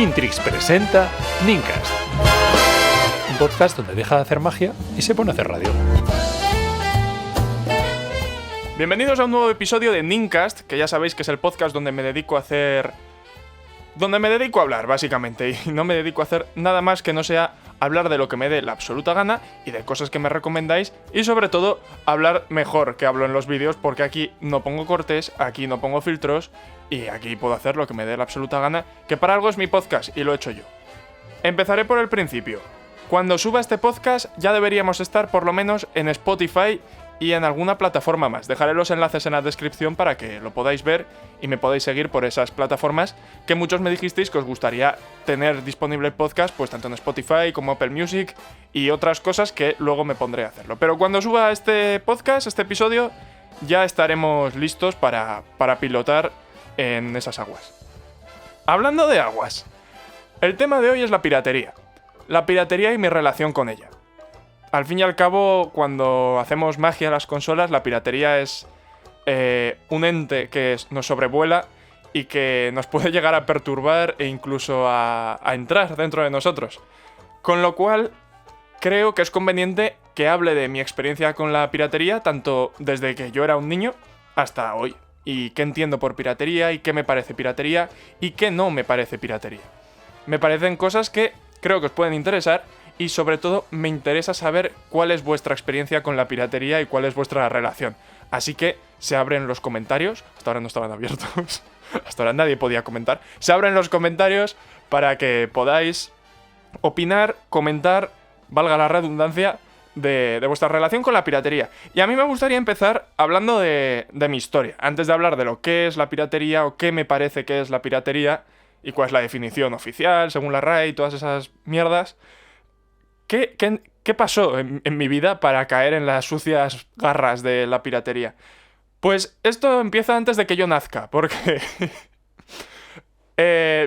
Nintrix presenta Nincast, un podcast donde deja de hacer magia y se pone a hacer radio. Bienvenidos a un nuevo episodio de Nincast, que ya sabéis que es el podcast donde me dedico a hablar, básicamente, y no me dedico a hacer nada más que no sea hablar de lo que me dé la absoluta gana y de cosas que me recomendáis, y sobre todo hablar mejor que hablo en los vídeos, porque aquí no pongo cortes, aquí no pongo filtros, y aquí puedo hacer lo que me dé la absoluta gana, que para algo es mi podcast y lo he hecho yo. Empezaré por el principio. Cuando suba este podcast ya deberíamos estar por lo menos en Spotify y en alguna plataforma más. Dejaré los enlaces en la descripción para que lo podáis ver y me podáis seguir por esas plataformas que muchos me dijisteis que os gustaría tener disponible el podcast, pues tanto en Spotify como Apple Music y otras cosas que luego me pondré a hacerlo. Pero cuando suba este podcast, este episodio, ya estaremos listos para pilotar en esas aguas. Hablando de aguas, el tema de hoy es la piratería. La piratería y mi relación con ella. Al fin y al cabo, cuando hacemos magia a las consolas, la piratería es un ente que nos sobrevuela y que nos puede llegar a perturbar e incluso a entrar dentro de nosotros. Con lo cual, creo que es conveniente que hable de mi experiencia con la piratería, tanto desde que yo era un niño hasta hoy. Y qué entiendo por piratería, y qué me parece piratería, y qué no me parece piratería. Me parecen cosas que creo que os pueden interesar, y sobre todo me interesa saber cuál es vuestra experiencia con la piratería y cuál es vuestra relación. Así que se abren los comentarios. Hasta ahora no estaban abiertos. Hasta ahora nadie podía comentar. Se abren los comentarios para que podáis opinar, comentar, valga la redundancia, de vuestra relación con la piratería. Y a mí me gustaría empezar hablando de mi historia. Antes de hablar de lo que es la piratería o qué me parece que es la piratería y cuál es la definición oficial, según la RAE y todas esas mierdas. ¿Qué pasó en mi vida para caer en las sucias garras de la piratería? Pues esto empieza antes de que yo nazca, porque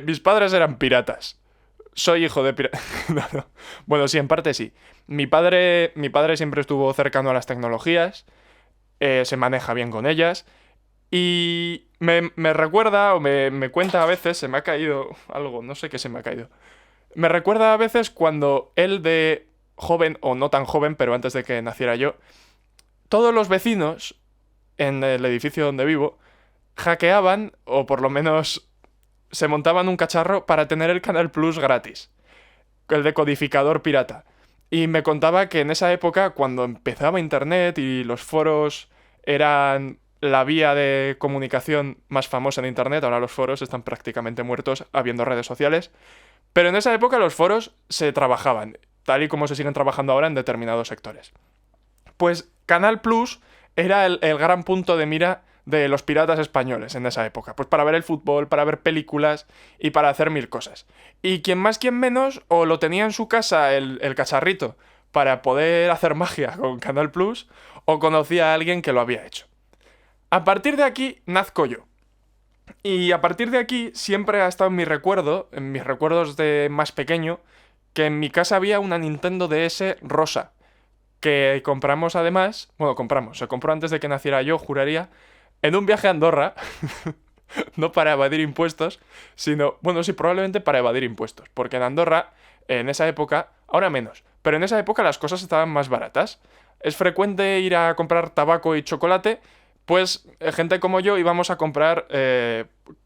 mis padres eran piratas. Soy hijo de pirata. No. Bueno, sí, en parte sí. Mi padre siempre estuvo cercano a las tecnologías, se maneja bien con ellas, y me recuerda o me cuenta a veces, se me ha caído algo, no sé qué se me ha caído. Me recuerda a veces cuando él de joven, o no tan joven, pero antes de que naciera yo, todos los vecinos en el edificio donde vivo hackeaban, o por lo menos se montaban un cacharro para tener el Canal Plus gratis, el decodificador pirata. Y me contaba que en esa época, cuando empezaba Internet y los foros eran la vía de comunicación más famosa en Internet, ahora los foros están prácticamente muertos habiendo redes sociales, pero en esa época los foros se trabajaban, tal y como se siguen trabajando ahora en determinados sectores. Pues Canal Plus era el gran punto de mira de los piratas españoles en esa época, pues para ver el fútbol, para ver películas y para hacer mil cosas. Y quien más, quien menos, o lo tenía en su casa el cacharrito para poder hacer magia con Canal Plus, o conocía a alguien que lo había hecho. A partir de aquí nazco yo. Y a partir de aquí siempre ha estado en mis recuerdos de más pequeño, que en mi casa había una Nintendo DS rosa, que compramos además, se compró antes de que naciera yo, juraría, en un viaje a Andorra, no para evadir impuestos, sino, sí, probablemente para evadir impuestos, porque en Andorra, en esa época, ahora menos, pero en esa época las cosas estaban más baratas. Es frecuente ir a comprar tabaco y chocolate, pues gente como yo íbamos a comprar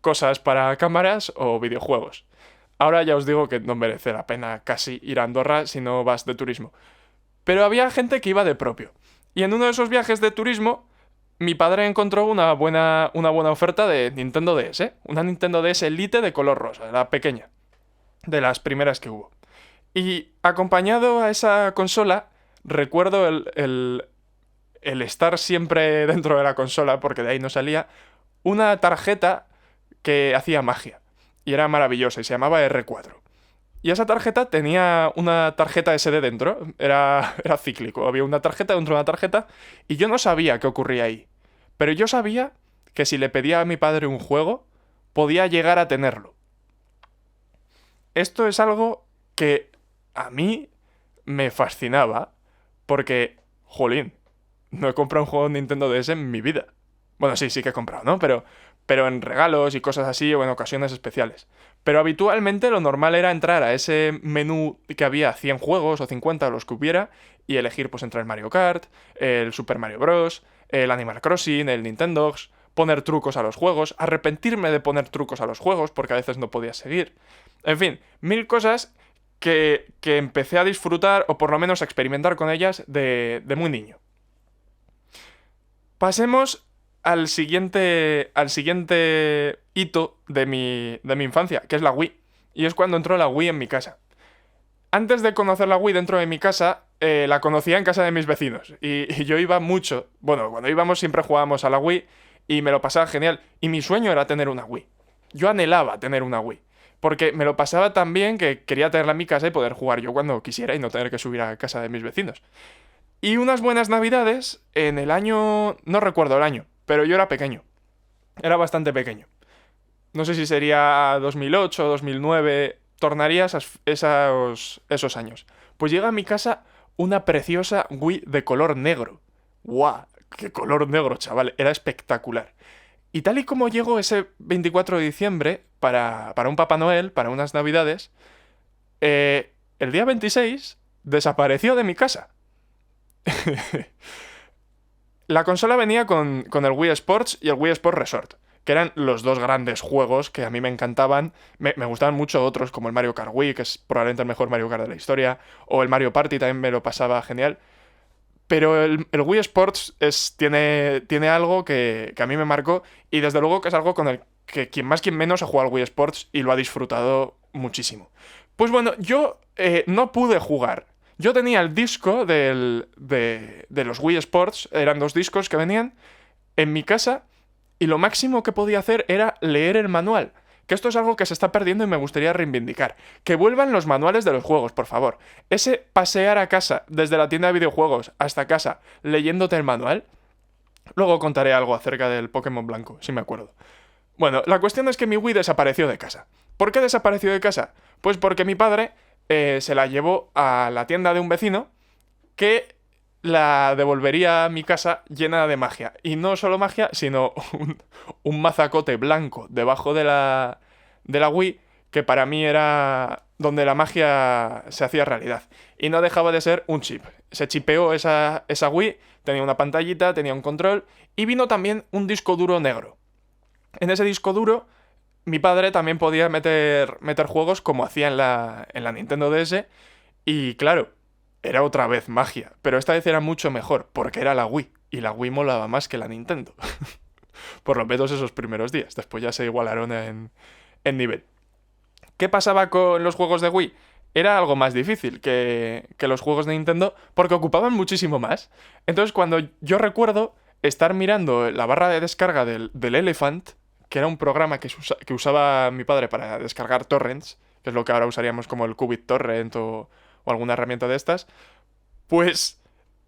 cosas para cámaras o videojuegos. Ahora ya os digo que no merece la pena casi ir a Andorra si no vas de turismo. Pero había gente que iba de propio. Y en uno de esos viajes de turismo, mi padre encontró una buena oferta de Nintendo DS. Una Nintendo DS Lite de color rosa, la pequeña. De las primeras que hubo. Y acompañado a esa consola, recuerdo el estar siempre dentro de la consola, porque de ahí no salía, una tarjeta que hacía magia. Y era maravillosa y se llamaba R4. Y esa tarjeta tenía una tarjeta SD dentro, era cíclico, había una tarjeta dentro de una tarjeta y yo no sabía qué ocurría ahí. Pero yo sabía que si le pedía a mi padre un juego, podía llegar a tenerlo. Esto es algo que a mí me fascinaba, porque, jolín, no he comprado un juego de Nintendo DS en mi vida. Bueno, sí que he comprado, ¿no? Pero pero en regalos y cosas así o en ocasiones especiales. Pero habitualmente lo normal era entrar a ese menú que había 100 juegos o 50 o los que hubiera y elegir pues entre el Mario Kart, el Super Mario Bros., el Animal Crossing, el Nintendogs, poner trucos a los juegos, arrepentirme de poner trucos a los juegos porque a veces no podía seguir. En fin, 1000 cosas que empecé a disfrutar o por lo menos a experimentar con ellas de muy niño. Pasemos al siguiente hito de mi infancia, que es la Wii. Y es cuando entró la Wii en mi casa. Antes de conocer la Wii dentro de mi casa, la conocía en casa de mis vecinos. Y yo iba mucho. Bueno, cuando íbamos siempre jugábamos a la Wii y me lo pasaba genial. Y mi sueño era tener una Wii. Yo anhelaba tener una Wii. Porque me lo pasaba tan bien que quería tenerla en mi casa y poder jugar yo cuando quisiera y no tener que subir a casa de mis vecinos. Y unas buenas navidades en el año... No recuerdo el año, pero yo era pequeño. Era bastante pequeño. No sé si sería 2008 o 2009. Tornaría esos años. Pues llega a mi casa una preciosa Wii de color negro. ¡Guau! ¡Qué color negro, chaval! Era espectacular. Y tal y como llegó ese 24 de diciembre para un Papá Noel, para unas navidades, el día 26 desapareció de mi casa. La consola venía con el Wii Sports y el Wii Sports Resort, que eran los dos grandes juegos que a mí me encantaban. Me gustaban mucho otros, como el Mario Kart Wii, que es probablemente el mejor Mario Kart de la historia, o el Mario Party también me lo pasaba genial. Pero el Wii Sports tiene algo que a mí me marcó, y desde luego que es algo con el que quien más quien menos ha jugado al Wii Sports y lo ha disfrutado muchísimo. Pues bueno, yo no pude jugar. Yo tenía el disco de los Wii Sports, eran 2 discos que venían en mi casa, y lo máximo que podía hacer era leer el manual. Que esto es algo que se está perdiendo y me gustaría reivindicar. Que vuelvan los manuales de los juegos, por favor. Ese pasear a casa, desde la tienda de videojuegos hasta casa, leyéndote el manual. Luego contaré algo acerca del Pokémon Blanco, si me acuerdo. Bueno, la cuestión es que mi Wii desapareció de casa. ¿Por qué desapareció de casa? Pues porque mi padre se la llevó a la tienda de un vecino que la devolvería a mi casa llena de magia. Y no solo magia, sino un mazacote blanco debajo de la Wii, que para mí era donde la magia se hacía realidad. Y no dejaba de ser un chip. Se chipeó esa Wii, tenía una pantallita, tenía un control, y vino también un disco duro negro. En ese disco duro, mi padre también podía meter juegos como hacía en la Nintendo DS, y claro, era otra vez magia, pero esta vez era mucho mejor, porque era la Wii, y la Wii molaba más que la Nintendo. Por lo menos esos primeros días, después ya se igualaron en nivel. ¿Qué pasaba con los juegos de Wii? Era algo más difícil que los juegos de Nintendo, porque ocupaban muchísimo más. Entonces, cuando yo recuerdo estar mirando la barra de descarga del Elephant, que era un programa que usaba mi padre para descargar torrents, que es lo que ahora usaríamos como el Qubit Torrent o alguna herramienta de estas, pues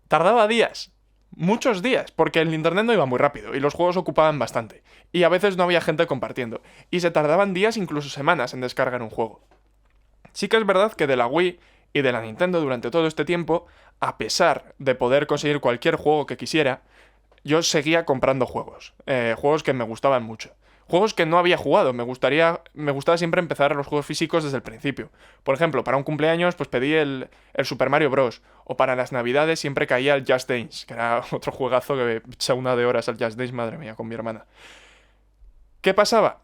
tardaba días, muchos días, porque el internet no iba muy rápido y los juegos ocupaban bastante, y a veces no había gente compartiendo, y se tardaban días, incluso semanas, en descargar un juego. Sí que es verdad que de la Wii y de la Nintendo durante todo este tiempo, a pesar de poder conseguir cualquier juego que quisiera, yo seguía comprando juegos que me gustaban mucho. Juegos que no había jugado, me gustaba siempre empezar los juegos físicos desde el principio. Por ejemplo, para un cumpleaños pues pedí el Super Mario Bros. O para las navidades siempre caía el Just Dance, que era otro juegazo que me echa una de horas al Just Dance, madre mía, con mi hermana. ¿Qué pasaba?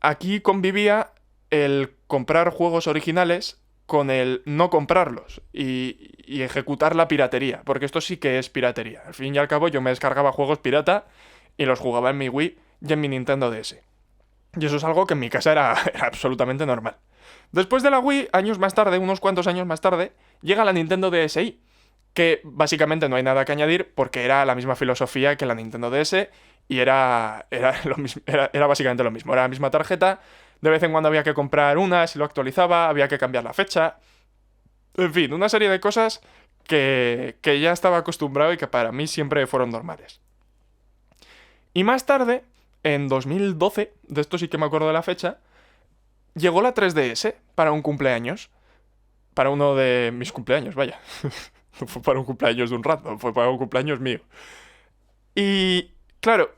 Aquí convivía el comprar juegos originales con el no comprarlos y ejecutar la piratería, porque esto sí que es piratería. Al fin y al cabo yo me descargaba juegos pirata y los jugaba en mi Wii y en mi Nintendo DS. Y eso es algo que en mi casa era absolutamente normal. Después de la Wii, años más tarde, unos cuantos años más tarde, llega la Nintendo DSi, que básicamente no hay nada que añadir porque era la misma filosofía que la Nintendo DS y era básicamente lo mismo. Era la misma tarjeta, de vez en cuando había que comprar una, si lo actualizaba, había que cambiar la fecha. En fin, una serie de cosas que ya estaba acostumbrado y que para mí siempre fueron normales. Y más tarde, en 2012, de esto sí que me acuerdo de la fecha, llegó la 3DS para un cumpleaños. Para uno de mis cumpleaños, vaya. No fue para un cumpleaños de un random, fue para un cumpleaños mío. Y, claro,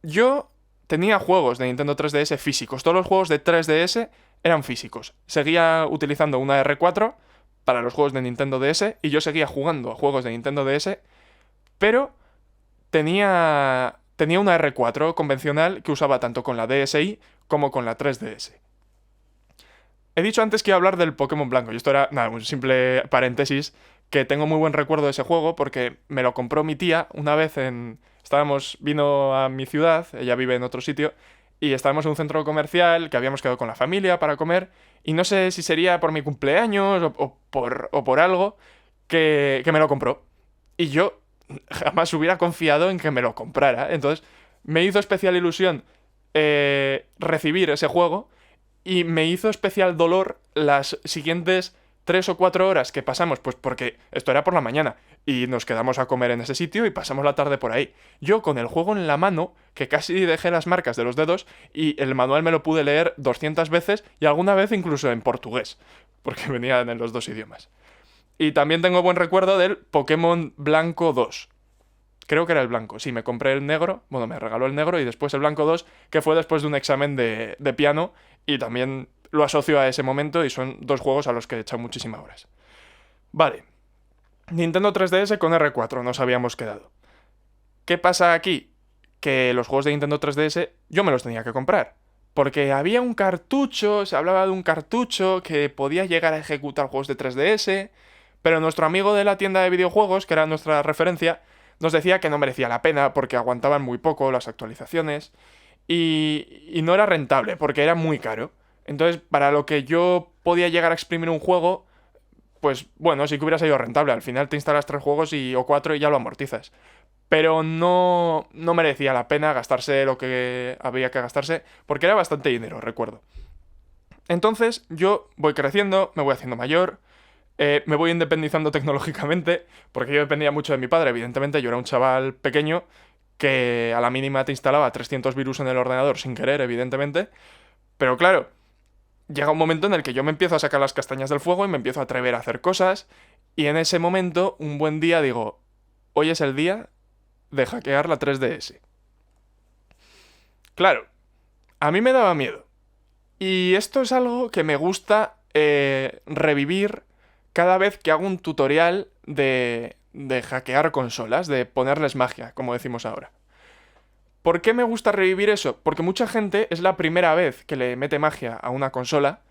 yo tenía juegos de Nintendo 3DS físicos. Todos los juegos de 3DS eran físicos. Seguía utilizando una R4 para los juegos de Nintendo DS y yo seguía jugando a juegos de Nintendo DS, pero tenía una R4 convencional que usaba tanto con la DSi como con la 3DS. He dicho antes que iba a hablar del Pokémon Blanco, y esto era, nada, un simple paréntesis, que tengo muy buen recuerdo de ese juego porque me lo compró mi tía una vez vino a mi ciudad, ella vive en otro sitio, y estábamos en un centro comercial que habíamos quedado con la familia para comer, y no sé si sería por mi cumpleaños o por algo, que me lo compró. Y yo jamás hubiera confiado en que me lo comprara. Entonces me hizo especial ilusión recibir ese juego, y me hizo especial dolor las siguientes 3 o 4 horas que pasamos, pues porque esto era por la mañana y nos quedamos a comer en ese sitio y pasamos la tarde por ahí. Yo con el juego en la mano, que casi dejé las marcas de los dedos, y el manual me lo pude leer 200 veces y alguna vez incluso en portugués, porque venían en los dos idiomas. Y también tengo buen recuerdo del Pokémon Blanco 2. Creo que era el blanco. Sí, me compré el negro, bueno, me regaló el negro y después el Blanco 2, que fue después de un examen de piano, y también lo asocio a ese momento y son dos juegos a los que he echado muchísimas horas. Vale. Nintendo 3DS con R4 nos habíamos quedado. ¿Qué pasa aquí? Que los juegos de Nintendo 3DS yo me los tenía que comprar. Porque había un cartucho, se hablaba de un cartucho que podía llegar a ejecutar juegos de 3DS, pero nuestro amigo de la tienda de videojuegos, que era nuestra referencia, nos decía que no merecía la pena porque aguantaban muy poco las actualizaciones y no era rentable porque era muy caro. Entonces, para lo que yo podía llegar a exprimir un juego, pues bueno, sí que hubiera sido rentable. Al final te instalas 3 juegos o 4 y ya lo amortizas. Pero no merecía la pena gastarse lo que había que gastarse porque era bastante dinero, recuerdo. Entonces, yo voy creciendo, me voy haciendo mayor, me voy independizando tecnológicamente, porque yo dependía mucho de mi padre, evidentemente. Yo era un chaval pequeño que a la mínima te instalaba 300 virus en el ordenador sin querer, evidentemente. Pero claro, llega un momento en el que yo me empiezo a sacar las castañas del fuego y me empiezo a atrever a hacer cosas, y en ese momento, un buen día, digo, hoy es el día de hackear la 3DS. Claro, a mí me daba miedo. Y esto es algo que me gusta revivir cada vez que hago un tutorial de hackear consolas, de ponerles magia, como decimos ahora. ¿Por qué me gusta revivir eso? Porque mucha gente es la primera vez que le mete magia a una consola,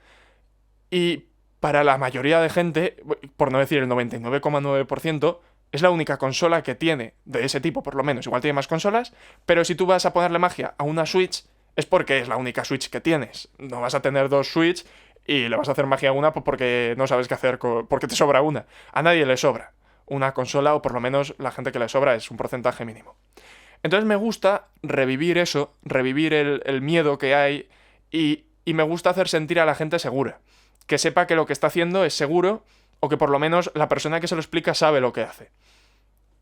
y para la mayoría de gente, por no decir el 99,9%, es la única consola que tiene de ese tipo, por lo menos. Igual tiene más consolas, pero si tú vas a ponerle magia a una Switch, es porque es la única Switch que tienes. No vas a tener 2 Switch y le vas a hacer magia a una porque no sabes qué hacer, porque te sobra una. A nadie le sobra una consola, o por lo menos la gente que le sobra es un porcentaje mínimo. Entonces me gusta revivir eso, revivir el miedo que hay, y me gusta hacer sentir a la gente segura. Que sepa que lo que está haciendo es seguro, o que por lo menos la persona que se lo explica sabe lo que hace.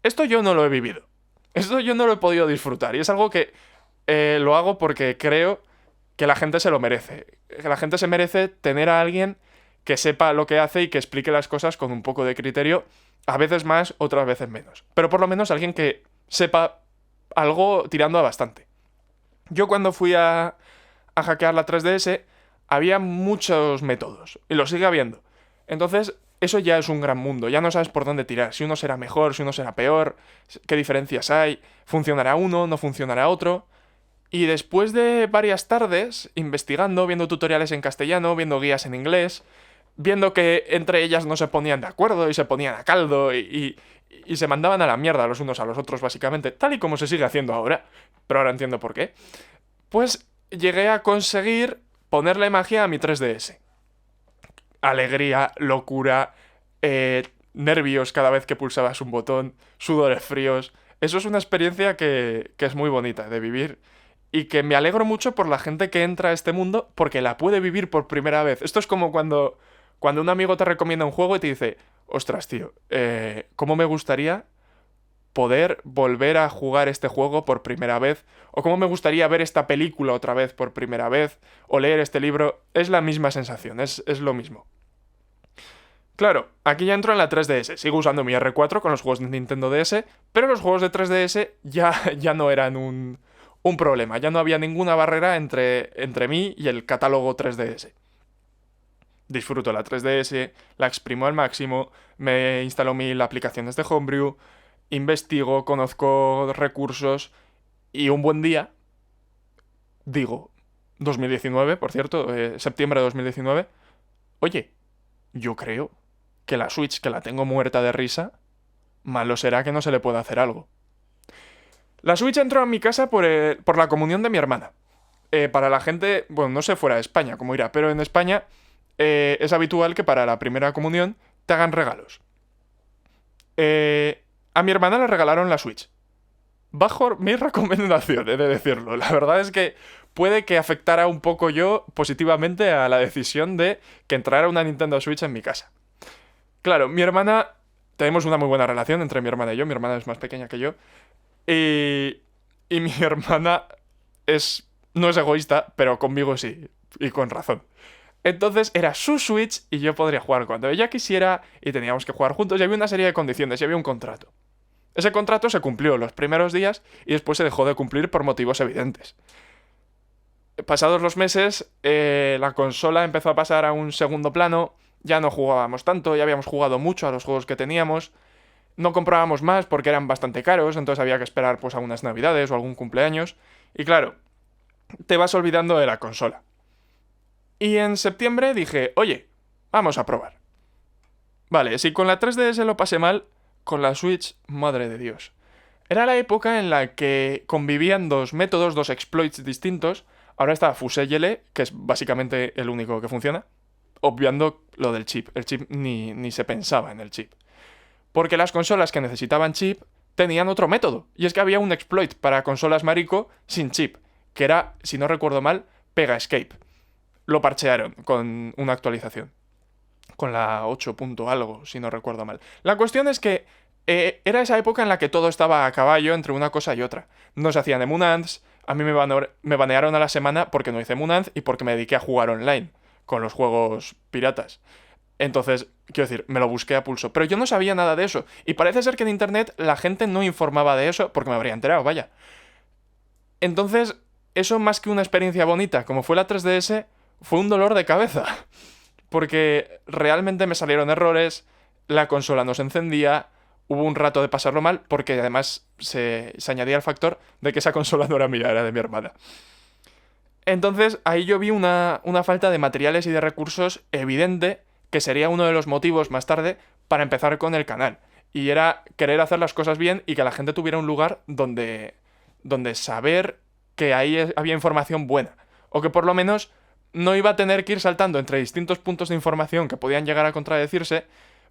Esto yo no lo he vivido. Esto yo no lo he podido disfrutar, y es algo que lo hago porque creo que la gente se lo merece. Que la gente se merece tener a alguien que sepa lo que hace y que explique las cosas con un poco de criterio, a veces más, otras veces menos. Pero por lo menos alguien que sepa algo tirando a bastante. Yo cuando fui a hackear la 3DS había muchos métodos, y lo sigue habiendo. Entonces, eso ya es un gran mundo, ya no sabes por dónde tirar, si uno será mejor, si uno será peor, qué diferencias hay, funcionará uno, no funcionará otro. Y después de varias tardes investigando, viendo tutoriales en castellano, viendo guías en inglés, viendo que entre ellas no se ponían de acuerdo y se ponían a caldo y se mandaban a la mierda los unos a los otros, básicamente, tal y como se sigue haciendo ahora, pero ahora entiendo por qué, pues llegué a conseguir ponerle magia a mi 3DS. Alegría, locura, nervios cada vez que pulsabas un botón, sudores fríos. Eso es una experiencia que es muy bonita de vivir, y que me alegro mucho por la gente que entra a este mundo porque la puede vivir por primera vez. Esto es como cuando un amigo te recomienda un juego y te dice, ostras, tío, ¿cómo me gustaría poder volver a jugar este juego por primera vez? O cómo me gustaría ver esta película otra vez por primera vez, o leer este libro. Es la misma sensación, es lo mismo. Claro, aquí ya entro en la 3DS. Sigo usando mi R4 con los juegos de Nintendo DS, pero los juegos de 3DS ya no eran un un problema. Ya no había ninguna barrera entre mí y el catálogo 3DS. Disfruto la 3DS, la exprimo al máximo, me instalo 1000 aplicaciones de Homebrew, investigo, conozco recursos y un buen día, digo, 2019, por cierto, septiembre de 2019, oye, yo creo que la Switch, que la tengo muerta de risa, malo será que no se le pueda hacer algo. La Switch entró a mi casa por la comunión de mi hermana. Para la gente, bueno, no sé fuera de España cómo irá, pero en España es habitual que para la primera comunión te hagan regalos. A mi hermana le regalaron la Switch. Bajo mi recomendación, he de decirlo. La verdad es que puede que afectara un poco yo positivamente a la decisión de que entrara una Nintendo Switch en mi casa. Claro, mi hermana... Tenemos una muy buena relación entre mi hermana y yo. Mi hermana es más pequeña que yo. Y mi hermana no es egoísta, pero conmigo sí. Y con razón. Entonces era su Switch y yo podría jugar cuando ella quisiera y teníamos que jugar juntos y había una serie de condiciones y había un contrato. Ese contrato se cumplió los primeros días y después se dejó de cumplir por motivos evidentes. Pasados los meses, la consola empezó a pasar a un segundo plano, ya no jugábamos tanto, ya habíamos jugado mucho a los juegos que teníamos, no comprábamos más porque eran bastante caros, entonces había que esperar pues a unas navidades o algún cumpleaños, y claro, te vas olvidando de la consola. Y en septiembre dije, oye, vamos a probar. Vale, si con la 3DS lo pasé mal, con la Switch, madre de Dios. Era la época en la que convivían dos métodos, dos exploits distintos. Ahora está Fusellele, que es básicamente el único que funciona, obviando lo del chip. El chip ni se pensaba en el chip. Porque las consolas que necesitaban chip tenían otro método. Y es que había un exploit para consolas marico sin chip, que era, si no recuerdo mal, Pega Escape. Lo parchearon con una actualización. Con la 8 punto algo, si no recuerdo mal. La cuestión es que era esa época en la que todo estaba a caballo entre una cosa y otra. No se hacían emunands, a mí me banearon a la semana porque no hice emunands y porque me dediqué a jugar online con los juegos piratas. Entonces, quiero decir, me lo busqué a pulso. Pero yo no sabía nada de eso. Y parece ser que en internet la gente no informaba de eso porque me habría enterado, vaya. Entonces, eso más que una experiencia bonita, como fue la 3DS, fue un dolor de cabeza. Porque realmente me salieron errores, la consola no se encendía, hubo un rato de pasarlo mal, porque además se añadía el factor de que esa consola no era mía, era de mi hermana. Entonces ahí yo vi una falta de materiales y de recursos evidente, que sería uno de los motivos más tarde para empezar con el canal. Y era querer hacer las cosas bien y que la gente tuviera un lugar donde saber que ahí había información buena. O que por lo menos no iba a tener que ir saltando entre distintos puntos de información que podían llegar a contradecirse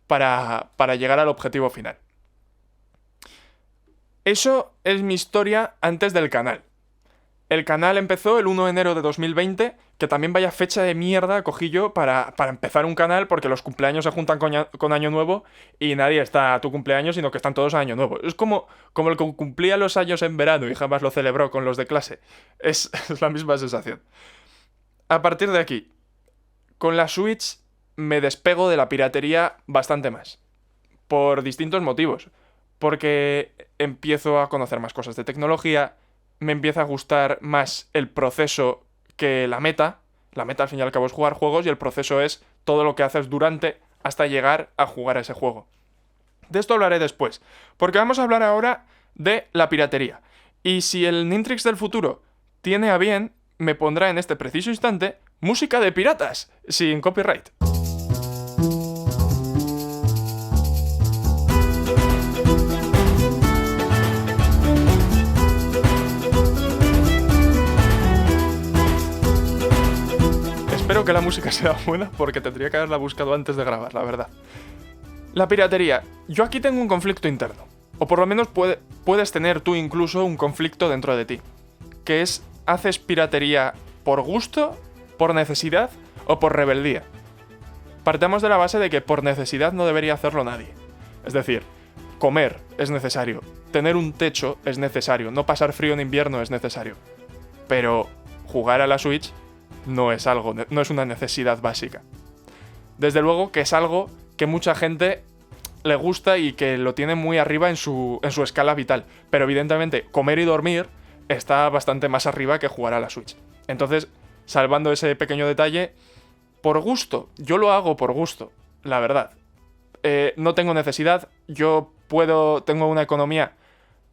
para llegar al objetivo final. Eso es mi historia antes del canal. El canal empezó el 1 de enero de 2020, que también vaya fecha de mierda cogí yo para empezar un canal, porque los cumpleaños se juntan con Año Nuevo y nadie está a tu cumpleaños, sino que están todos a Año Nuevo. Es como el que cumplía los años en verano y jamás lo celebró con los de clase. Es la misma sensación. A partir de aquí, con la Switch me despego de la piratería bastante más. Por distintos motivos. Porque empiezo a conocer más cosas de tecnología, me empieza a gustar más el proceso que la meta. La meta al fin y al cabo es jugar juegos y el proceso es todo lo que haces durante hasta llegar a jugar a ese juego. De esto hablaré después, porque vamos a hablar ahora de la piratería. Y si el Nintrix del futuro tiene a bien, me pondrá en este preciso instante música de piratas, sin copyright. Espero que la música sea buena porque tendría que haberla buscado antes de grabar, la verdad. La piratería. Yo aquí tengo un conflicto interno. O por lo menos puedes tener tú incluso un conflicto dentro de ti. Que es, ¿haces piratería por gusto, por necesidad o por rebeldía? Partamos de la base de que por necesidad no debería hacerlo nadie. Es decir, comer es necesario, tener un techo es necesario, no pasar frío en invierno es necesario. Pero jugar a la Switch no es una necesidad básica. Desde luego que es algo que mucha gente le gusta y que lo tiene muy arriba en su escala vital. Pero evidentemente comer y dormir está bastante más arriba que jugar a la Switch. Entonces, salvando ese pequeño detalle, por gusto, yo lo hago por gusto, la verdad. No tengo necesidad, tengo una economía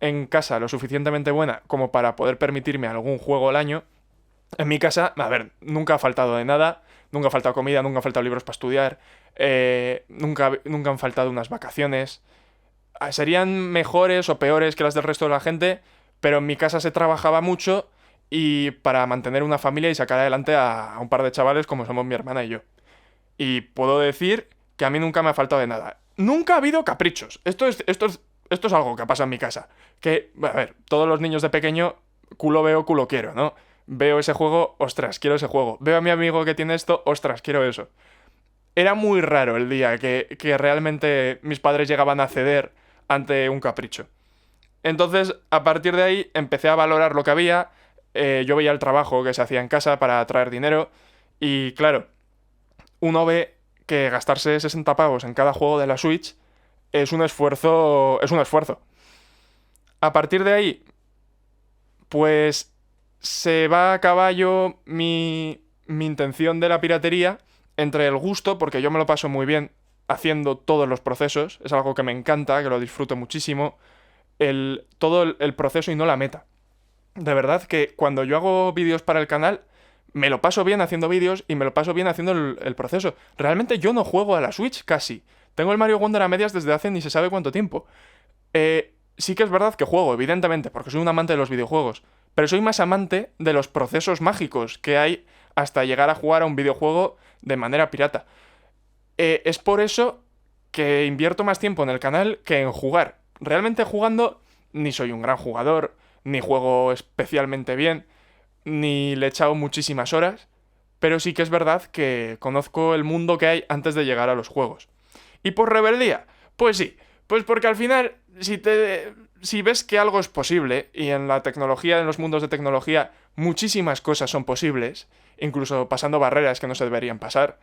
en casa lo suficientemente buena como para poder permitirme algún juego al año. En mi casa, a ver, nunca ha faltado de nada, nunca ha faltado comida, nunca han faltado libros para estudiar, nunca han faltado unas vacaciones. Serían mejores o peores que las del resto de la gente, pero en mi casa se trabajaba mucho y para mantener una familia y sacar adelante a un par de chavales como somos mi hermana y yo. Y puedo decir que a mí nunca me ha faltado de nada. Nunca ha habido caprichos. Esto es algo que pasa en mi casa. Que, a ver, todos los niños de pequeño, culo veo, culo quiero, ¿no? Veo ese juego, ostras, quiero ese juego. Veo a mi amigo que tiene esto, ostras, quiero eso. Era muy raro el día que realmente mis padres llegaban a ceder ante un capricho. Entonces, a partir de ahí, empecé a valorar lo que había. Yo veía el trabajo que se hacía en casa para traer dinero. Y claro, uno ve que gastarse 60 pavos en cada juego de la Switch es un esfuerzo. Es un esfuerzo. A partir de ahí, pues se va a caballo mi intención de la piratería entre el gusto, porque yo me lo paso muy bien haciendo todos los procesos, es algo que me encanta, que lo disfruto muchísimo, todo el proceso y no la meta. De verdad que cuando yo hago vídeos para el canal, me lo paso bien haciendo vídeos y me lo paso bien haciendo el proceso. Realmente yo no juego a la Switch casi. Tengo el Mario Wonder a medias desde hace ni se sabe cuánto tiempo. Sí que es verdad que juego, evidentemente, porque soy un amante de los videojuegos, pero soy más amante de los procesos mágicos que hay hasta llegar a jugar a un videojuego de manera pirata. Es por eso que invierto más tiempo en el canal que en jugar. Realmente jugando ni soy un gran jugador, ni juego especialmente bien, ni le he echado muchísimas horas, pero sí que es verdad que conozco el mundo que hay antes de llegar a los juegos. ¿Y por rebeldía? Pues sí, pues porque al final, si ves que algo es posible, y en la tecnología, en los mundos de tecnología, muchísimas cosas son posibles, incluso pasando barreras que no se deberían pasar,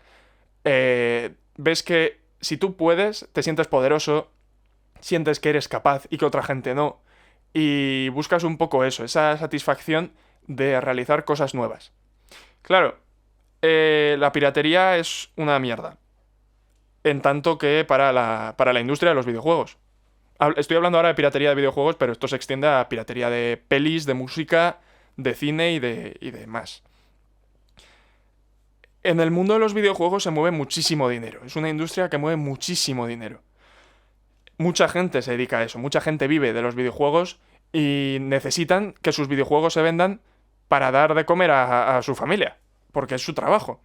ves que si tú puedes, te sientes poderoso, sientes que eres capaz y que otra gente no, y buscas un poco eso, esa satisfacción de realizar cosas nuevas. Claro, la piratería es una mierda, en tanto que para la industria de los videojuegos. Estoy hablando ahora de piratería de videojuegos, pero esto se extiende a piratería de pelis, de música, de cine y de más. En el mundo de los videojuegos se mueve muchísimo dinero. Es una industria que mueve muchísimo dinero. Mucha gente se dedica a eso, mucha gente vive de los videojuegos y necesitan que sus videojuegos se vendan para dar de comer a su familia, porque es su trabajo.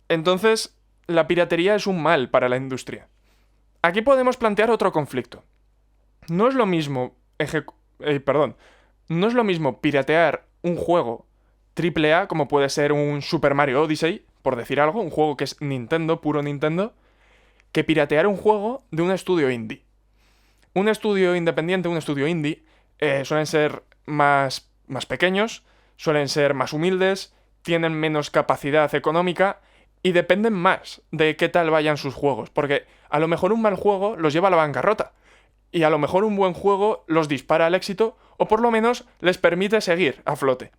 Entonces, la piratería es un mal para la industria. Aquí podemos plantear otro conflicto. No es lo mismo no es lo mismo piratear un juego AAA, como puede ser un Super Mario Odyssey, por decir algo, un juego que es Nintendo, puro Nintendo, que piratear un juego de un estudio indie. Un estudio independiente, un estudio indie, suelen ser más pequeños, suelen ser más humildes, tienen menos capacidad económica y dependen más de qué tal vayan sus juegos, porque a lo mejor un mal juego los lleva a la bancarrota, y a lo mejor un buen juego los dispara al éxito, o por lo menos les permite seguir a flote.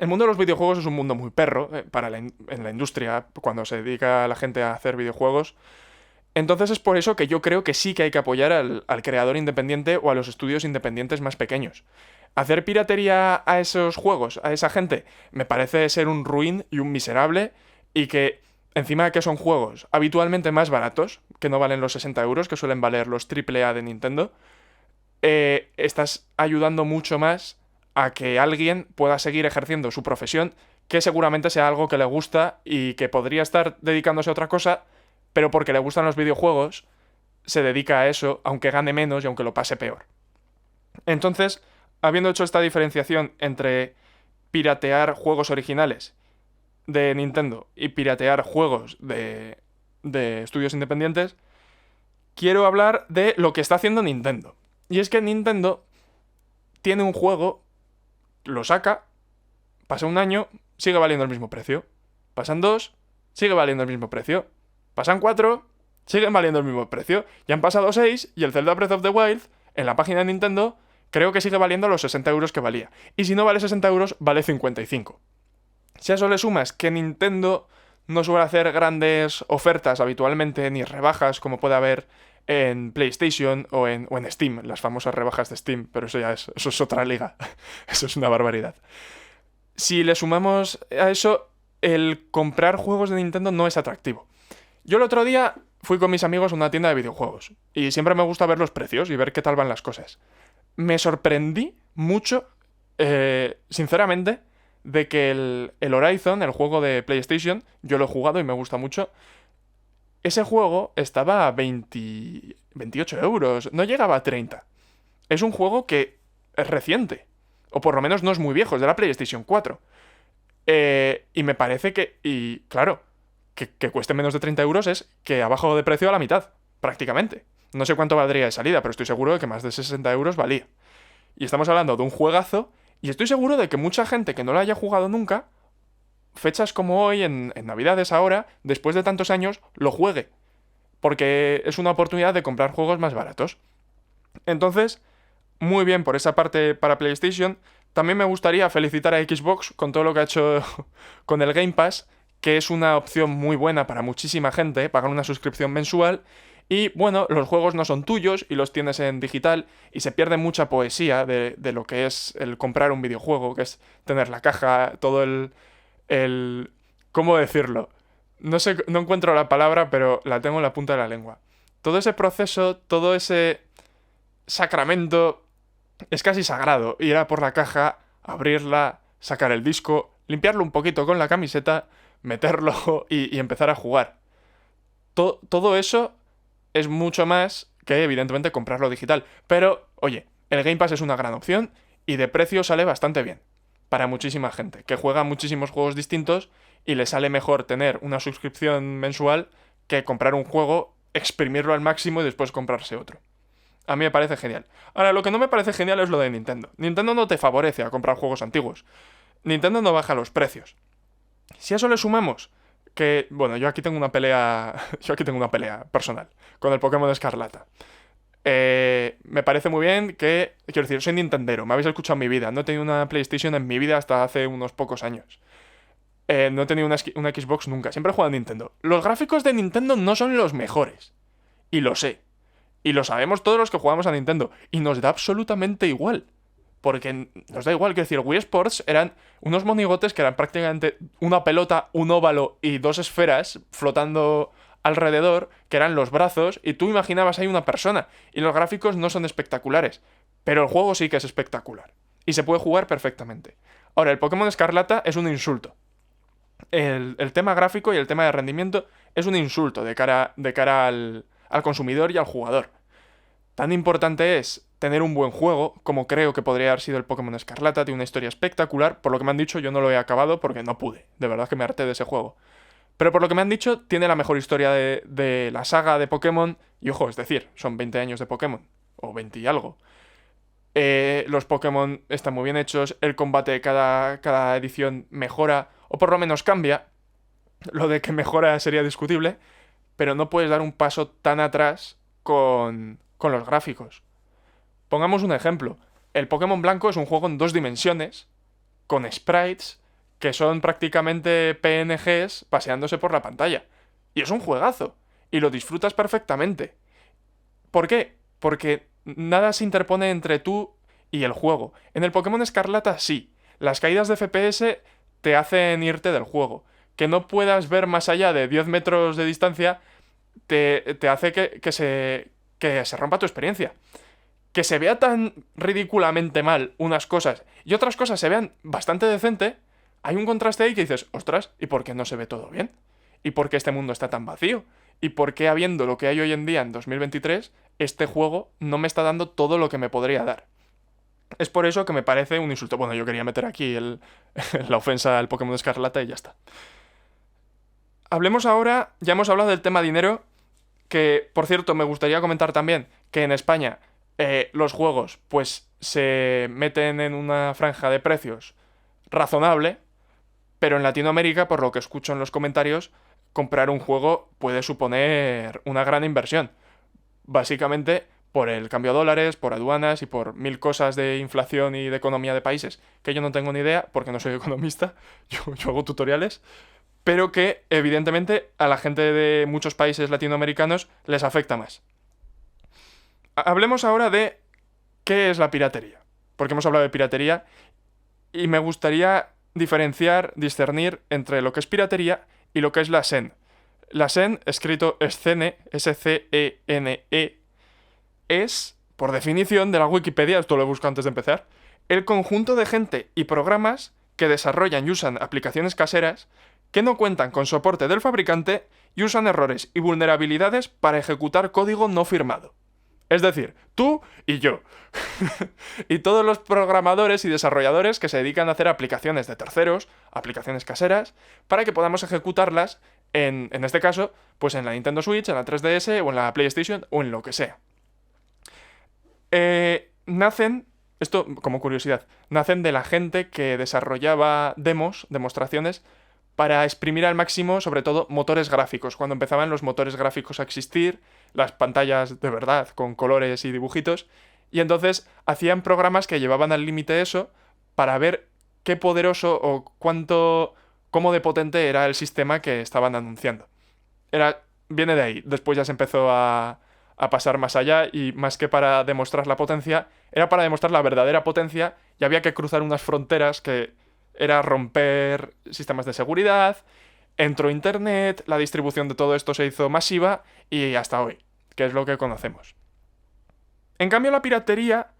El mundo de los videojuegos es un mundo muy perro en la industria, cuando se dedica la gente a hacer videojuegos. Entonces es por eso que yo creo que sí que hay que apoyar al creador independiente o a los estudios independientes más pequeños. Hacer piratería a esos juegos, a esa gente, me parece ser un ruin y un miserable, y que encima de que son juegos habitualmente más baratos, que no valen los 60 euros que suelen valer los AAA de Nintendo, estás ayudando mucho más a que alguien pueda seguir ejerciendo su profesión, que seguramente sea algo que le gusta y que podría estar dedicándose a otra cosa, pero porque le gustan los videojuegos, se dedica a eso, aunque gane menos y aunque lo pase peor. Entonces, habiendo hecho esta diferenciación entre piratear juegos originales de Nintendo y piratear juegos de estudios independientes, quiero hablar de lo que está haciendo Nintendo. Y es que Nintendo tiene un juego, lo saca, pasa un año, sigue valiendo el mismo precio. Pasan 2, sigue valiendo el mismo precio. Pasan 4, siguen valiendo el mismo precio. Ya han pasado 6 y el Zelda Breath of the Wild, en la página de Nintendo, creo que sigue valiendo los 60 euros que valía. Y si no vale 60 euros, vale 55. Si a eso le sumas que Nintendo no suele hacer grandes ofertas habitualmente, ni rebajas como puede haber en PlayStation o en Steam, las famosas rebajas de Steam, pero eso es otra liga. Eso es una barbaridad. Si le sumamos a eso, el comprar juegos de Nintendo no es atractivo. Yo el otro día fui con mis amigos a una tienda de videojuegos y siempre me gusta ver los precios y ver qué tal van las cosas. Me sorprendí mucho, sinceramente, de que el Horizon, el juego de PlayStation, yo lo he jugado y me gusta mucho, ese juego estaba a 28 euros, no llegaba a 30. Es un juego que es reciente, o por lo menos no es muy viejo, es de la PlayStation 4. Y me parece que, y claro, que cueste menos de 30 euros es que ha bajado de precio a la mitad, prácticamente. No sé cuánto valdría de salida, pero estoy seguro de que más de 60 euros valía. Y estamos hablando de un juegazo, y estoy seguro de que mucha gente que no lo haya jugado nunca, fechas como hoy, en Navidades ahora, después de tantos años, lo juegue. Porque es una oportunidad de comprar juegos más baratos. Entonces, muy bien por esa parte para PlayStation. También me gustaría felicitar a Xbox con todo lo que ha hecho con el Game Pass, que es una opción muy buena para muchísima gente, pagar una suscripción mensual. Y bueno, los juegos no son tuyos y los tienes en digital y se pierde mucha poesía de lo que es el comprar un videojuego, que es tener la caja, todo ¿cómo decirlo? No sé, no encuentro la palabra, pero la tengo en la punta de la lengua. Todo ese proceso, todo ese sacramento es casi sagrado. Ir a por la caja, abrirla, sacar el disco, limpiarlo un poquito con la camiseta, meterlo y empezar a jugar. Todo eso es mucho más que, evidentemente, comprarlo digital. Pero, oye, el Game Pass es una gran opción y de precio sale bastante bien. Para muchísima gente, que juega muchísimos juegos distintos y le sale mejor tener una suscripción mensual que comprar un juego, exprimirlo al máximo y después comprarse otro. A mí me parece genial. Ahora, lo que no me parece genial es lo de Nintendo. Nintendo no te favorece a comprar juegos antiguos. Nintendo no baja los precios. Si a eso le sumamos que, bueno, yo aquí tengo una pelea personal con el Pokémon Escarlata. Me parece muy bien que, quiero decir, soy nintendero, me habéis escuchado en mi vida, no he tenido una PlayStation en mi vida hasta hace unos pocos años. No he tenido una Xbox nunca, siempre he jugado a Nintendo. Los gráficos de Nintendo no son los mejores, y lo sé, y lo sabemos todos los que jugamos a Nintendo, y nos da absolutamente igual. Porque nos da igual, quiero decir, Wii Sports eran unos monigotes que eran prácticamente una pelota, un óvalo y dos esferas flotando alrededor, que eran los brazos, y tú imaginabas ahí una persona, y los gráficos no son espectaculares, pero el juego sí que es espectacular, y se puede jugar perfectamente. Ahora, el Pokémon Escarlata es un insulto. El tema gráfico y el tema de rendimiento es un insulto de cara al consumidor y al jugador. Tan importante es tener un buen juego, como creo que podría haber sido el Pokémon Escarlata, tiene una historia espectacular, por lo que me han dicho yo no lo he acabado porque no pude, de verdad que me harté de ese juego. Pero por lo que me han dicho, tiene la mejor historia de la saga de Pokémon, y ojo, es decir, son 20 años de Pokémon, o 20 y algo. Los Pokémon están muy bien hechos, el combate de cada edición mejora, o por lo menos cambia, lo de que mejora sería discutible, pero no puedes dar un paso tan atrás con los gráficos. Pongamos un ejemplo. El Pokémon Blanco es un juego en 2 dimensiones, con sprites, que son prácticamente PNGs paseándose por la pantalla. Y es un juegazo. Y lo disfrutas perfectamente. ¿Por qué? Porque nada se interpone entre tú y el juego. En el Pokémon Escarlata sí. Las caídas de FPS te hacen irte del juego. Que no puedas ver más allá de 10 metros de distancia te hace que se rompa tu experiencia. Que se vea tan ridículamente mal unas cosas y otras cosas se vean bastante decente, hay un contraste ahí que dices, ostras, ¿y por qué no se ve todo bien? ¿Y por qué este mundo está tan vacío? ¿Y por qué, habiendo lo que hay hoy en día en 2023, este juego no me está dando todo lo que me podría dar? Es por eso que me parece un insulto. Bueno, yo quería meter aquí la ofensa al Pokémon Escarlata y ya está. Hablemos ahora, ya hemos hablado del tema dinero, que, por cierto, me gustaría comentar también que en España los juegos pues se meten en una franja de precios razonable, pero en Latinoamérica, por lo que escucho en los comentarios, comprar un juego puede suponer una gran inversión. Básicamente por el cambio a dólares, por aduanas y por mil cosas de inflación y de economía de países que yo no tengo ni idea porque no soy economista, yo hago tutoriales, pero que evidentemente a la gente de muchos países latinoamericanos les afecta más. Hablemos ahora de qué es la piratería, porque hemos hablado de piratería y me gustaría diferenciar, discernir entre lo que es piratería y lo que es la SEN. La SEN, escrito Scene, S-C-E-N-E, es, por definición de la Wikipedia, esto lo he buscado antes de empezar, el conjunto de gente y programas que desarrollan y usan aplicaciones caseras que no cuentan con soporte del fabricante y usan errores y vulnerabilidades para ejecutar código no firmado. Es decir, tú y yo. Y todos los programadores y desarrolladores que se dedican a hacer aplicaciones de terceros, aplicaciones caseras, para que podamos ejecutarlas en este caso, pues en la Nintendo Switch, en la 3DS o en la PlayStation o en lo que sea. Nacen, esto como curiosidad, nacen de la gente que desarrollaba demostraciones, para exprimir al máximo, sobre todo, motores gráficos. Cuando empezaban los motores gráficos a existir, las pantallas de verdad, con colores y dibujitos, y entonces hacían programas que llevaban al límite eso para ver qué poderoso o cómo de potente era el sistema que estaban anunciando. Viene de ahí. Después ya se empezó a pasar más allá y más que para demostrar la potencia, era para demostrar la verdadera potencia y había que cruzar unas fronteras que era romper sistemas de seguridad, entró Internet, la distribución de todo esto se hizo masiva y hasta hoy, que es lo que conocemos. En cambio, la piratería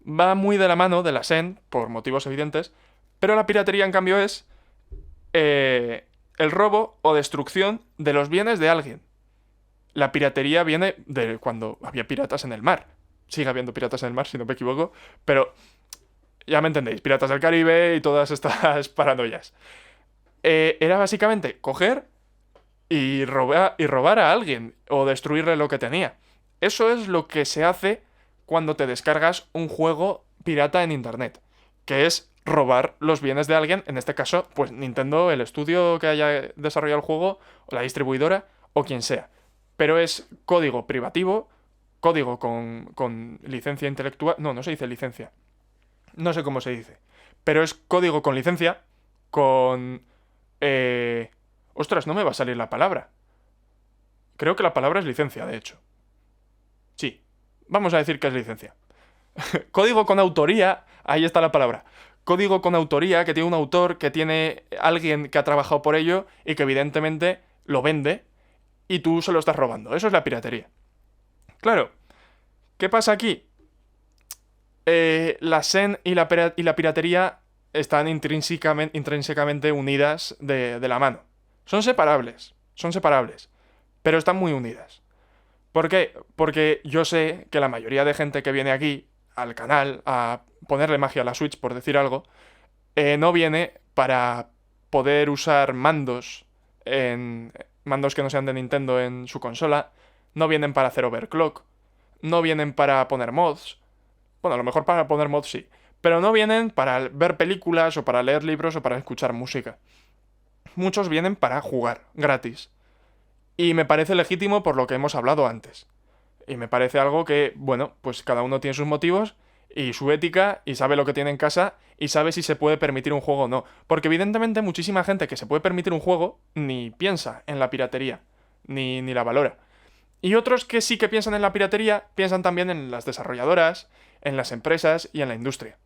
va muy de la mano de la SEN, por motivos evidentes, pero la piratería, en cambio, es el robo o destrucción de los bienes de alguien. La piratería viene de cuando había piratas en el mar. Sigue habiendo piratas en el mar, si no me equivoco, pero ya me entendéis, Piratas del Caribe y todas estas paranoias. Era básicamente coger y robar a alguien o destruirle lo que tenía. Eso es lo que se hace cuando te descargas un juego pirata en internet, que es robar los bienes de alguien, en este caso, pues Nintendo, el estudio que haya desarrollado el juego, o la distribuidora, o quien sea. Pero es código privativo, código con licencia intelectual... No se dice licencia. No sé cómo se dice. Pero es código con licencia, con... Ostras, no me va a salir la palabra. Creo que la palabra es licencia, de hecho. Sí, vamos a decir que es licencia. Código con autoría, ahí está la palabra. Código con autoría, que tiene un autor, que tiene alguien que ha trabajado por ello y que evidentemente lo vende y tú se lo estás robando. Eso es la piratería. Claro, ¿qué pasa aquí? La SEN y la piratería están intrínsecamente unidas de la mano. Son separables, pero están muy unidas. ¿Por qué? Porque yo sé que la mayoría de gente que viene aquí, al canal, a ponerle magia a la Switch, por decir algo, no viene para poder usar mandos que no sean de Nintendo en su consola, no vienen para hacer overclock, no vienen para poner mods. Bueno, a lo mejor para poner mods sí, pero no vienen para ver películas o para leer libros o para escuchar música. Muchos vienen para jugar, gratis. Y me parece legítimo por lo que hemos hablado antes. Y me parece algo que, bueno, pues cada uno tiene sus motivos y su ética y sabe lo que tiene en casa y sabe si se puede permitir un juego o no. Porque evidentemente muchísima gente que se puede permitir un juego ni piensa en la piratería, ni la valora. Y otros que sí que piensan en la piratería, piensan también en las desarrolladoras, en las empresas y en la industria.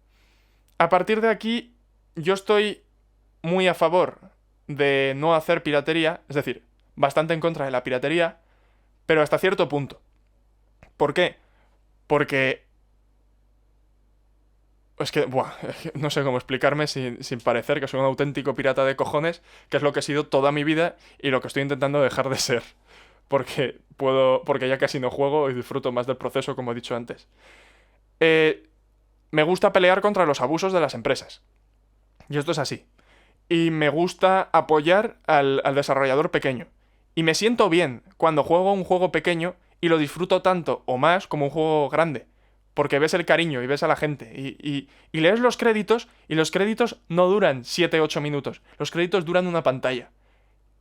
A partir de aquí, yo estoy muy a favor de no hacer piratería, es decir, bastante en contra de la piratería, pero hasta cierto punto. ¿Por qué? Porque... Es que no sé cómo explicarme sin parecer que soy un auténtico pirata de cojones, que es lo que he sido toda mi vida y lo que estoy intentando dejar de ser. Porque ya casi no juego y disfruto más del proceso, como he dicho antes. Me gusta pelear contra los abusos de las empresas. Y esto es así. Y me gusta apoyar al desarrollador pequeño. Y me siento bien cuando juego un juego pequeño y lo disfruto tanto o más como un juego grande. Porque ves el cariño y ves a la gente. Y lees los créditos y los créditos no duran 7-8 minutos. Los créditos duran una pantalla.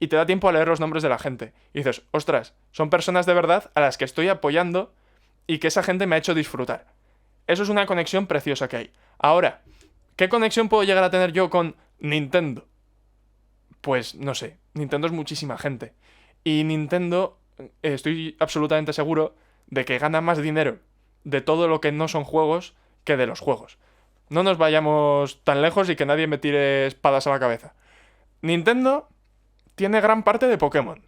Y te da tiempo a leer los nombres de la gente. Y dices, ostras, son personas de verdad a las que estoy apoyando y que esa gente me ha hecho disfrutar. Eso es una conexión preciosa que hay. Ahora, ¿qué conexión puedo llegar a tener yo con Nintendo? Pues no sé, Nintendo es muchísima gente. Y Nintendo, estoy absolutamente seguro de que gana más dinero de todo lo que no son juegos que de los juegos. No nos vayamos tan lejos y que nadie me tire espadas a la cabeza. Nintendo tiene gran parte de Pokémon.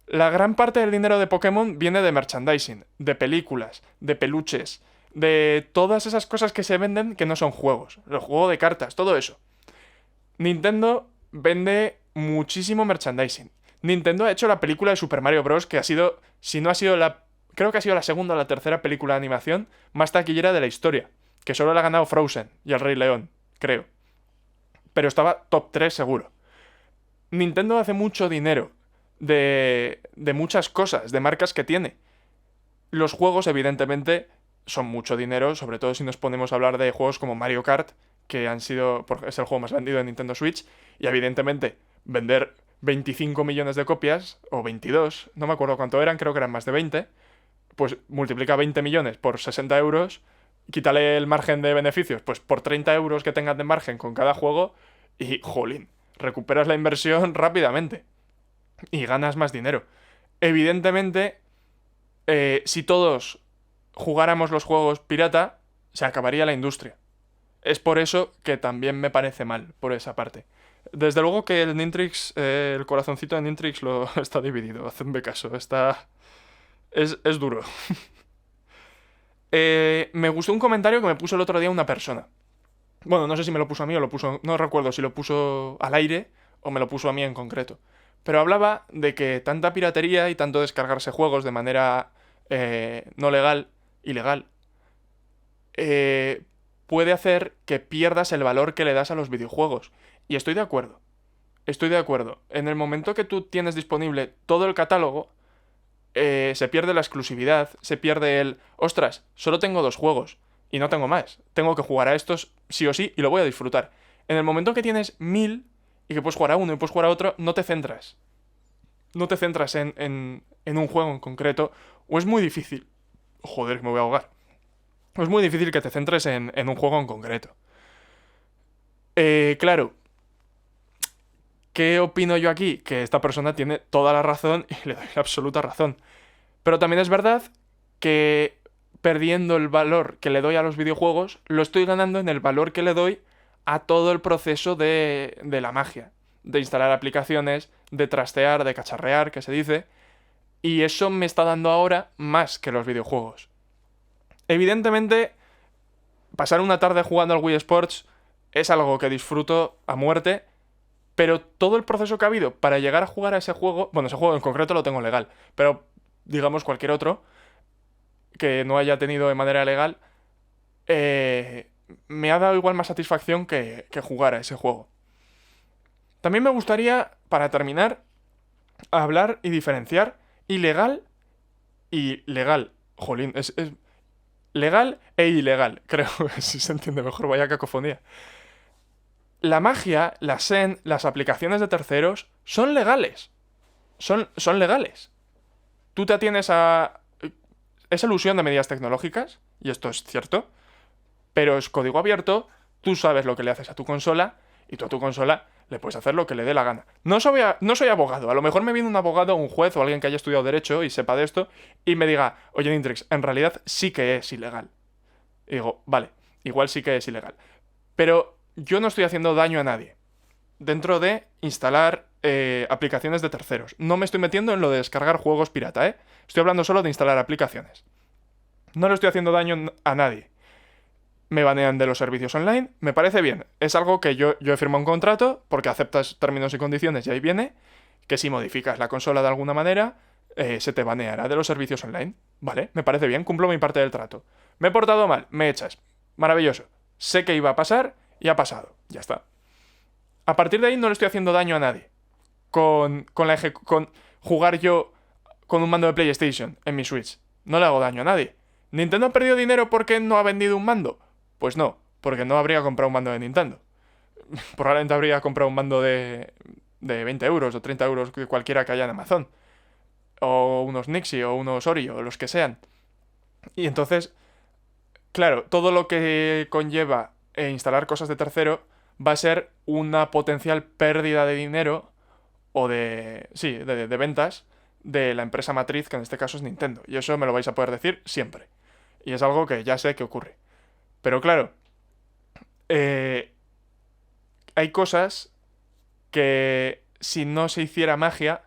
La gran parte del dinero de Pokémon viene de merchandising, de películas, de peluches, de todas esas cosas que se venden que no son juegos. El juego de cartas, todo eso. Nintendo vende muchísimo merchandising. Nintendo ha hecho la película de Super Mario Bros. Que ha sido, si no ha sido creo que ha sido la segunda o la tercera película de animación más taquillera de la historia. Que solo la ha ganado Frozen y El Rey León, creo. Pero estaba top 3 seguro. Nintendo hace mucho dinero de muchas cosas, de marcas que tiene. Los juegos, evidentemente, son mucho dinero, sobre todo si nos ponemos a hablar de juegos como Mario Kart, que es el juego más vendido de Nintendo Switch, y evidentemente vender 25 millones de copias, o 22, no me acuerdo cuánto eran, creo que eran más de 20, pues multiplica 20 millones por 60 euros, quítale el margen de beneficios, pues por 30 euros que tengas de margen con cada juego, y jolín, recuperas la inversión rápidamente y ganas más dinero. Evidentemente, si todos jugáramos los juegos pirata, se acabaría la industria. Es por eso que también me parece mal, por esa parte. Desde luego que el Nintrix, el corazoncito de Nintrix está dividido, hacedme caso, es duro. Me gustó un comentario que me puso el otro día una persona. Bueno, no sé si me lo puso a mí o no recuerdo si lo puso al aire o me lo puso a mí en concreto. Pero hablaba de que tanta piratería y tanto descargarse juegos de manera no legal, ilegal, puede hacer que pierdas el valor que le das a los videojuegos. Y estoy de acuerdo. Estoy de acuerdo. En el momento que tú tienes disponible todo el catálogo, se pierde la exclusividad, se pierde ostras, solo tengo 2 juegos y no tengo más. Tengo que jugar a estos sí o sí y lo voy a disfrutar. En el momento que tienes 1000 y que puedes jugar a uno y puedes jugar a otro, no te centras. No te centras en un juego en concreto, o es muy difícil. Joder, que me voy a ahogar. Es muy difícil que te centres en un juego en concreto. Claro. ¿Qué opino yo aquí? Que esta persona tiene toda la razón y le doy la absoluta razón. Pero también es verdad que perdiendo el valor que le doy a los videojuegos, lo estoy ganando en el valor que le doy a todo el proceso de la magia. De instalar aplicaciones, de trastear, de cacharrear, que se dice. Y eso me está dando ahora más que los videojuegos. Evidentemente, pasar una tarde jugando al Wii Sports es algo que disfruto a muerte, pero todo el proceso que ha habido para llegar a jugar a ese juego, bueno, ese juego en concreto lo tengo legal, pero digamos cualquier otro que no haya tenido de manera legal, me ha dado igual más satisfacción que jugar a ese juego. También me gustaría, para terminar, hablar y diferenciar ilegal y legal. Jolín, es legal e ilegal, creo, si se entiende mejor, vaya cacofonía. La magia, la Zen, las aplicaciones de terceros son legales. Son legales. Tú te atienes a... Es elusión de medidas tecnológicas, y esto es cierto, pero es código abierto, tú sabes lo que le haces a tu consola, y tú a tu consola le puedes hacer lo que le dé la gana. No soy abogado, a lo mejor me viene un abogado, un juez o alguien que haya estudiado Derecho y sepa de esto, y me diga, oye Nintrix, en realidad sí que es ilegal. Y digo, vale, igual sí que es ilegal. Pero yo no estoy haciendo daño a nadie dentro de instalar aplicaciones de terceros. No me estoy metiendo en lo de descargar juegos pirata, ¿eh? Estoy hablando solo de instalar aplicaciones. No le estoy haciendo daño a nadie. Me banean de los servicios online, me parece bien. Es algo que yo he firmado un contrato porque aceptas términos y condiciones y ahí viene que si modificas la consola de alguna manera, se te baneará de los servicios online. Vale, me parece bien, cumplo mi parte del trato. Me he portado mal, me echas. Maravilloso. Sé que iba a pasar y ha pasado. Ya está. A partir de ahí no le estoy haciendo daño a nadie. Con jugar yo con un mando de PlayStation en mi Switch. No le hago daño a nadie. ¿Nintendo ha perdido dinero porque no ha vendido un mando? Pues no, porque no habría comprado un mando de Nintendo. Probablemente habría comprado un mando de 20 euros o 30 euros, cualquiera que haya en Amazon. O unos Nixie o unos Ori o los que sean. Y entonces, claro, todo lo que conlleva instalar cosas de tercero va a ser una potencial pérdida de dinero o de ventas de la empresa matriz, que en este caso es Nintendo. Y eso me lo vais a poder decir siempre. Y es algo que ya sé que ocurre. Pero claro, hay cosas que si no se hiciera magia,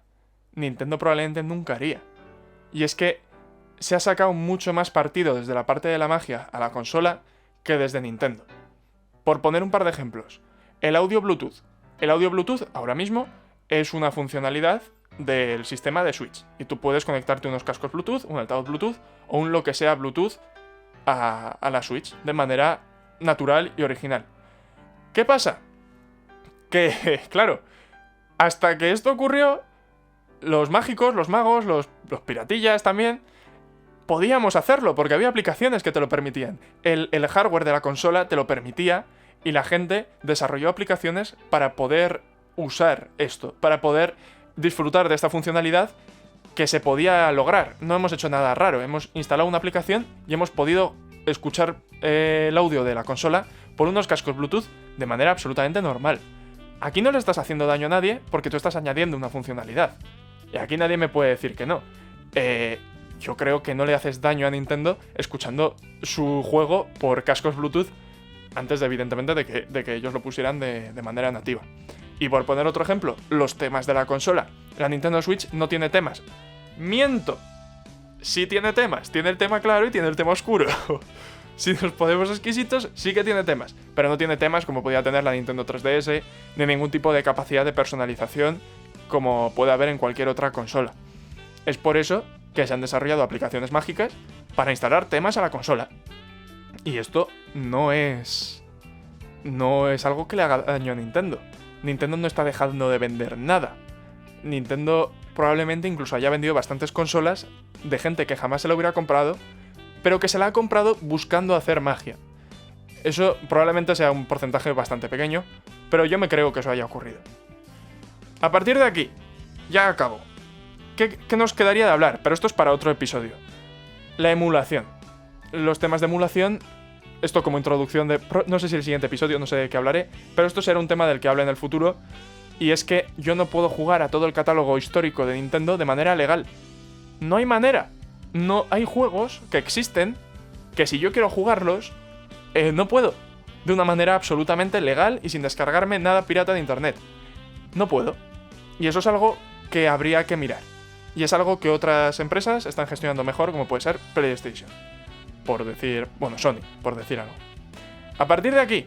Nintendo probablemente nunca haría. Y es que se ha sacado mucho más partido desde la parte de la magia a la consola que desde Nintendo. Por poner un par de ejemplos, el audio Bluetooth. El audio Bluetooth ahora mismo es una funcionalidad del sistema de Switch. Y tú puedes conectarte unos cascos Bluetooth, un altavoz Bluetooth o un lo que sea Bluetooth a la Switch de manera natural y original. ¿Qué pasa? Que, claro, hasta que esto ocurrió, los mágicos, los magos, los piratillas también, podíamos hacerlo porque había aplicaciones que te lo permitían. El hardware de la consola te lo permitía y la gente desarrolló aplicaciones para poder usar esto, para poder disfrutar de esta funcionalidad que se podía lograr. No hemos hecho nada raro, hemos instalado una aplicación y hemos podido escuchar el audio de la consola por unos cascos Bluetooth de manera absolutamente normal. Aquí no le estás haciendo daño a nadie porque tú estás añadiendo una funcionalidad. Y aquí nadie me puede decir que no. Yo creo que no le haces daño a Nintendo escuchando su juego por cascos Bluetooth antes de, evidentemente, de que ellos lo pusieran de manera nativa. Y por poner otro ejemplo, los temas de la consola. La Nintendo Switch no tiene temas. ¡Miento! Sí tiene temas. Tiene el tema claro y tiene el tema oscuro. Si nos ponemos exquisitos, sí que tiene temas. Pero no tiene temas como podía tener la Nintendo 3DS, ni ningún tipo de capacidad de personalización como puede haber en cualquier otra consola. Es por eso que se han desarrollado aplicaciones mágicas para instalar temas a la consola. Y esto no es algo que le haga daño a Nintendo. Nintendo no está dejando de vender nada. Nintendo probablemente incluso haya vendido bastantes consolas de gente que jamás se la hubiera comprado, pero que se la ha comprado buscando hacer magia. Eso probablemente sea un porcentaje bastante pequeño, pero yo me creo que eso haya ocurrido. A partir de aquí, ya acabo. ¿Qué nos quedaría de hablar? Pero esto es para otro episodio. La emulación. Los temas de emulación, esto como introducción de... No sé si el siguiente episodio, no sé de qué hablaré, pero esto será un tema del que hable en el futuro, y es que yo no puedo jugar a todo el catálogo histórico de Nintendo de manera legal. No hay manera. No hay juegos que existen que si yo quiero jugarlos, no puedo. De una manera absolutamente legal y sin descargarme nada pirata de internet. No puedo. Y eso es algo que habría que mirar. Y es algo que otras empresas están gestionando mejor, como puede ser PlayStation. Por decir... Bueno, Sony, por decir algo. A partir de aquí...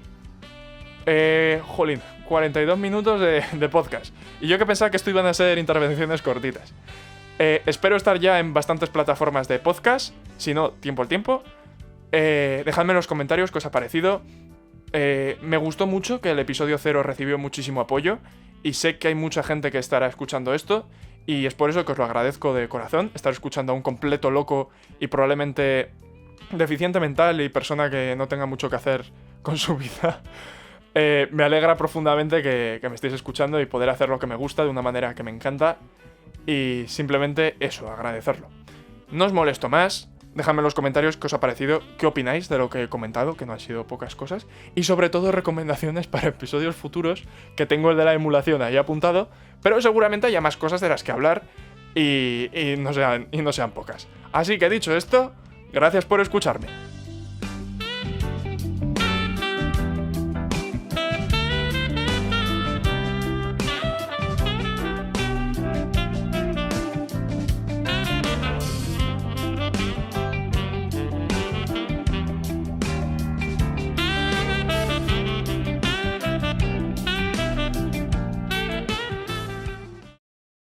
42 minutos de podcast. Y yo que pensaba que esto iban a ser intervenciones cortitas. Espero estar ya en bastantes plataformas de podcast. Si no, tiempo al tiempo. Dejadme en los comentarios qué os ha parecido. Me gustó mucho que el episodio 0 recibió muchísimo apoyo. Y sé que hay mucha gente que estará escuchando esto. Y es por eso que os lo agradezco de corazón. Estar escuchando a un completo loco y probablemente deficiente mental y persona que no tenga mucho que hacer con su vida. Me alegra profundamente que me estéis escuchando y poder hacer lo que me gusta de una manera que me encanta. Y simplemente eso, agradecerlo. No os molesto más. Dejadme en los comentarios qué os ha parecido, qué opináis de lo que he comentado, que no han sido pocas cosas. Y sobre todo recomendaciones para episodios futuros, que tengo el de la emulación ahí apuntado. Pero seguramente haya más cosas de las que hablar y no sean pocas. Así que dicho esto, gracias por escucharme.